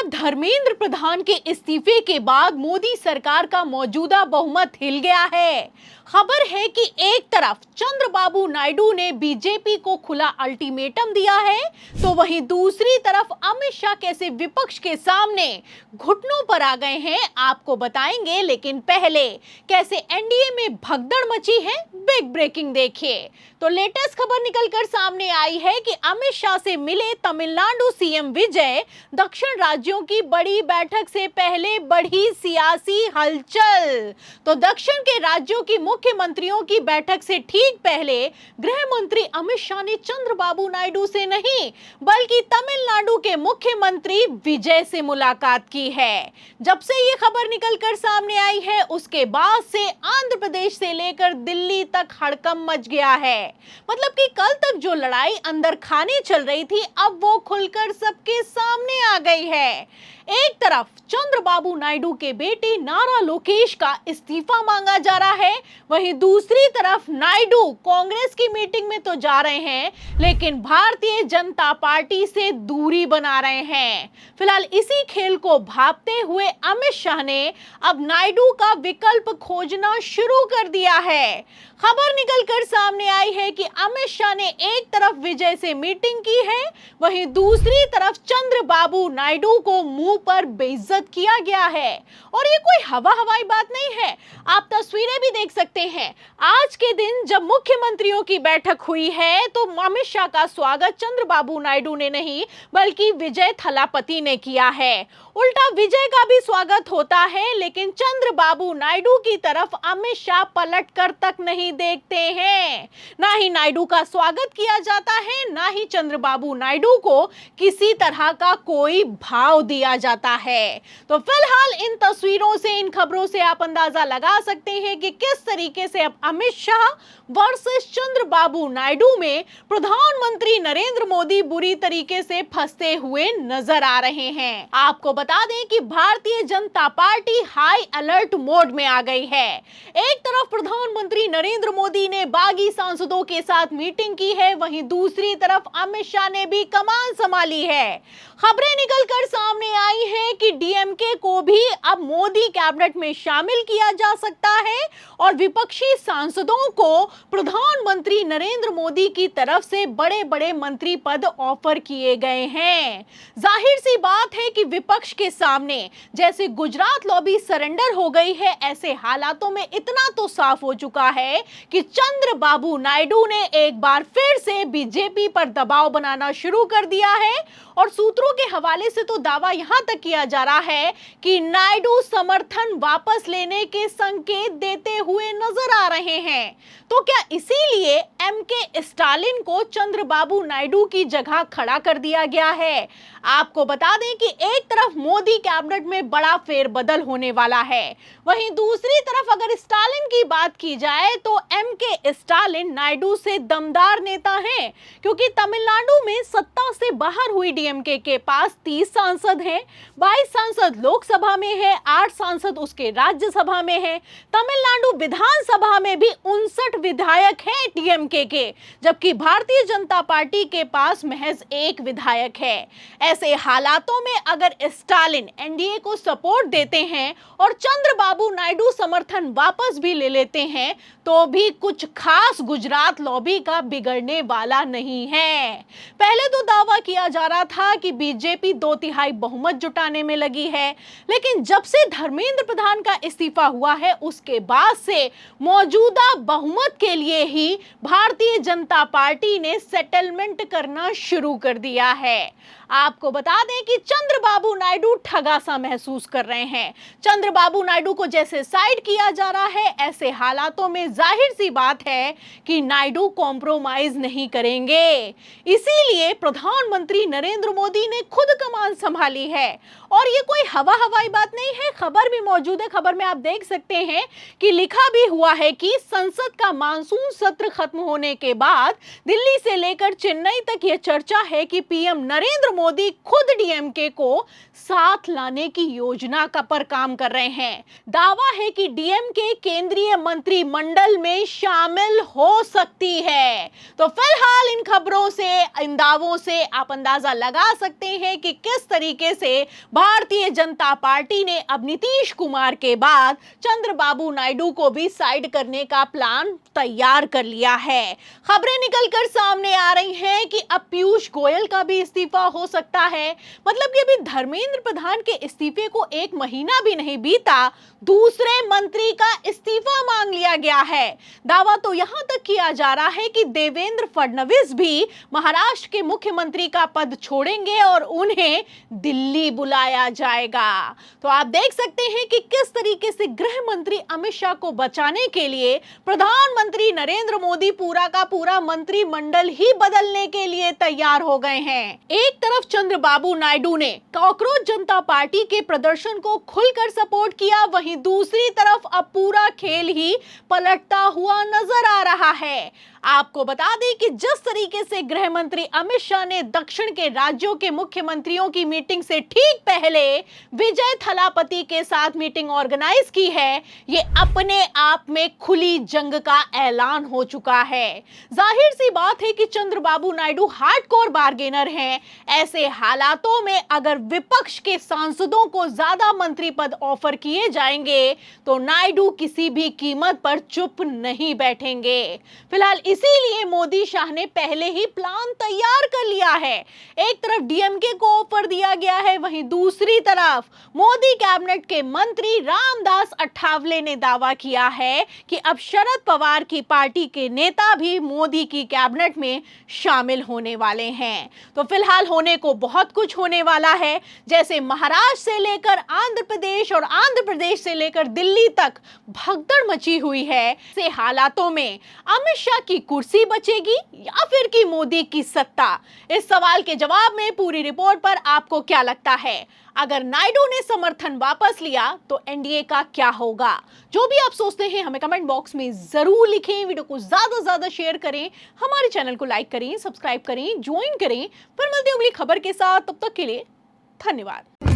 धर्मेंद्र प्रधान के इस्तीफे के बाद मोदी सरकार का मौजूदा बहुमत हिल गया है। खबर है कि एक तरफ चंद्रबाबू नायडू ने बीजेपी को खुला अल्टीमेटम दिया है, तो वहीं दूसरी तरफ अमित शाह कैसे विपक्ष के सामने घुटनों पर आ गए हैं, आपको बताएंगे। लेकिन पहले कैसे एनडीए में भगदड़ मची है, बिग ब्रेकिंग देखिए। तो लेटेस्ट खबर निकलकर सामने आई है कि अमित शाह से मिले तमिलनाडु सीएम विजय। दक्षिण राज्यों की बड़ी बैठक से पहले बढ़ी सियासी हलचल। तो दक्षिण के राज्यों की मुख्यमंत्रियों की बैठक से ठीक पहले गृह मंत्री अमित शाह ने चंद्रबाबू नायडू से नहीं बल्कि तमिलनाडु के मुख्यमंत्री विजय से मुलाकात की है। जब से ये खबर निकलकर सामने आई है, उसके बाद से आंध्र प्रदेश से लेकर दिल्ली तक हड़कंप मच गया है। मतलब कि कल तक जो लड़ाई अंदर खाने चल रही थी, अब वो खुलकर सबके सामने आ गई है। एक तरफ चंद्रबाबू नायडू के बेटे नारा लोकेश का इस्तीफा मांगा जा रहा है, वहीं दूसरी तरफ नायडू कांग्रेस की मीटिंग में तो जा रहे हैं, लेकिन भारतीय जनता पार्टी से दूरी बना रहे हैं। फिलहाल इसी खेल को भांपते हुए अमित शाह ने अब नायडू का विकल्प खोजना शुरू कर दिया है। खबर निकलकर सामने आई है कि अमित शाह ने एक तरफ विजय से मीटिंग की है, वहीं दूसरी तरफ चंद्रबाबू नायडू को मुंह पर बेइज्जत किया गया है। और ये कोई हवाई बात नहीं है, आप तस्वीरें भी देख सकते हैं। आज के दिन जब मुख्यमंत्रियों की बैठक हुई है, तो अमित शाह का स्वागत चंद्रबाबू नायडू ने नहीं बल्कि विजय थलापति ने किया है। उल्टा विजय का भी स्वागत होता है, लेकिन चंद्रबाबू नायडू की तरफ अमित शाह पलट कर तक नहीं देखते हैं। ना ही नायडू का स्वागत किया जाता है, ना ही चंद्रबाबू नायडू को किसी तरह का कोई भाव दिया जाता है। तो फिलहाल इन तस्वीरों से, इन खबरों से आप अंदाजा लगा सकते हैं कि किस तरीके से अब अमित शाह वर्सेस चंद्रबाबू नायडू में प्रधानमंत्री नरेंद्र मोदी बुरी तरीके से फंसते हुए नजर आ रहे हैं। आपको बता दें कि Bharatiya Janata party high alert mode में आ गई है। एक तरफ प्रधानमंत्री नरेंद्र मोदी ने बागी सांसदों के साथ मीटिंग की है, वहीं दूसरी तरफ अमित शाह ने भी कमान संभाली है। खबरें निकलकर सामने आई हैं कि डीएमके को भी अब मोदी कैबिनेट में शामिल किया जा सकता है और विपक्षी सांसदों को प्रधानमंत्री नरेंद्र मोदी की तरफ से बड़े बड़े मंत्री पद ऑफर किए गए हैं। जाहिर सी बात है कि विपक्ष के सामने जैसे गुजरात लॉबी सरेंडर हो गई है, ऐसे हालातों में इतना तो साफ हो चुका है कि चंद्रबाबू नायडू ने एक बार फिर से बीजेपी पर दबाव बनाना शुरू कर दिया है। और सूत्रों के हवाले से तो दावा यहां तक किया जा रहा है कि नायडू समर्थन वापस लेने के संकेत देते हुए नजर आ रहे हैं। तो क्या इसीलिए एमके स्टालिन को चंद्रबाबू नायडू की जगह खड़ा कर दिया गया है? आपको बता दें कि एक तरफ मोदी कैबिनेट में बड़ा फेरबदल होने वाला है, वहीं दूसरी तरफ अगर स्टालिन की बात की जाए तो एमके स्टालिन नायडू से दमदार नेता हैं, क्योंकि तमिलनाडु में सत्ता से बाहर हुई डीएमके के पास 30 सांसद हैं, 22 सांसद लोकसभा में है, 8 सांसद उसके राज्यसभा में है। तमिलनाडु विधानसभा में भी 59 विधायक हैं डीएमके के, जबकि भारतीय जनता पार्टी के पास महज 1 विधायक है। ऐसे हालातों में अगर स्टालिन एनडीए को सपोर्ट देते हैं और चंद्रबाबू नायडू समर्थन वापस भी ले लेते हैं, तो भी कुछ खास गुजरात लॉबी का बिगड़ने वाला नहीं है। पहले तो दावा किया जा रहा था कि बीजेपी 2/3 बहुमत जुटाने में लगी है, लेकिन जब से धर्मेंद्र प्रधान का इस्तीफा हुआ है, उसके बाद से मौजूदा बहुमत के लिए ही भारतीय जनता पार्टी ने सेटलमेंट करना शुरू कर दिया है। आपको बता दें कि चंद्रबाबू नायडू ठगा सा महसूस कर रहे हैं। चंद्रबाबू नायडू को जैसे साइड किया जा रहा है, ऐसे हालातों में जाहिर सी बात है कि नायडू कॉम्प्रोमाइज नहीं करेंगे। इसीलिए प्रधानमंत्री नरेंद्र मोदी ने खुद कमान संभाली है। और ये कोई हवाई बात नहीं है, खबर भी मौजूद है। खबर में आप देख सकते हैं कि लिखा भी हुआ है कि संसद का मानसून सत्र खत्म होने के बाद दिल्ली से लेकर चेन्नई तक यह चर्चा है कि पीएम नरेंद्र मोदी खुद डीएमके को साथ लाने की योजना पर काम कर रहे हैं। दावा है कि डीएमके केंद्रीय मंत्रिमंडल में शामिल हो सकती है। तो फिलहाल इन खबरों से, इन दावों से आप आप अंदाजा लगा सकते हैं कि किस तरीके से भारतीय जनता पार्टी ने अब नीतीश कुमार के बाद चंद्रबाबू नायडू को भी साइड करने का प्लान तैयार कर लिया है। खबरें निकलकर सामने आ रही हैं कि अब पीयूष गोयल का भी इस्तीफा हो सकता है। मतलब कि अभी धर्मेंद्र प्रधान के इस्तीफे को 1 महीना भी नहीं बीता, दूसरे मंत्री का इस्तीफा मांग लिया गया है। दावा तो यहां तक किया जा रहा है कि देवेंद्र फडणवीस भी महाराष्ट्र के मुख्यमंत्री का पद छोड़ेंगे और उन्हें दिल्ली बुलाया जाएगा। तो आप देख सकते हैं कि किस तरीके से गृह मंत्री अमित शाह को बचाने के लिए प्रधानमंत्री नरेंद्र मोदी पूरा का पूरा मंत्रिमंडल ही बदलने के लिए तैयार हो गए हैं। एक तरफ चंद्रबाबू नायडू ने कॉकरोच जनता पार्टी के प्रदर्शन को खुलकर सपोर्ट किया, वहीं दूसरी तरफ अब पूरा खेल ही पलटता हुआ नजर आ रहा है। आपको बता दें कि जिस तरीके से गृह मंत्री अमित शाह ने दक्षिण के राज्यों के मुख्यमंत्रियों की मीटिंग से ठीक पहले विजय थलापति के साथ मीटिंग ऑर्गेनाइज की है, ये अपने आप में खुली जंग का ऐलान हो चुका है। जाहिर सी बात है कि चंद्रबाबू नायडू हार्डकोर बार्गेनर हैं। ऐसे हालातों में अगर विपक्ष के सांसदों को ज्यादा मंत्री पद ऑफर किए जाएंगे तो नायडू किसी भी कीमत पर चुप नहीं बैठेंगे। फिलहाल इसीलिए मोदी शाह ने पहले ही प्लान तैयार कर लिया है। एक तरफ डीएमके को ऑफर दिया गया है, वहीं दूसरी तरफ मोदी कैबिनेट के मंत्री रामदास अठावले ने दावा किया है कि अब शरद पवार की पार्टी के नेता भी मोदी की कैबिनेट में शामिल होने वाले हैं। तो फिलहाल होने को बहुत कुछ होने वाला है। जैसे महाराष्ट्र से लेकर आंध्र प्रदेश और आंध्र प्रदेश से लेकर दिल्ली तक भगदड़ मची हुई है। ऐसे हालातों में अमित शाह की कुर्सी बचेगी या फिर की मोदी की सत्ता? इस सवाल के जवाब में पूरी रिपोर्ट पर आपको क्या लगता है? अगर नायडू ने समर्थन वापस लिया तो एनडीए का क्या होगा? जो भी आप सोचते हैं हमें कमेंट बॉक्स में जरूर लिखें। वीडियो को ज्यादा से ज्यादा शेयर करें, हमारे चैनल को लाइक करें, सब्सक्राइब करें, ज्वाइन करें। फिर मिलते हैं अगली खबर के साथ, तब तक के लिए धन्यवाद।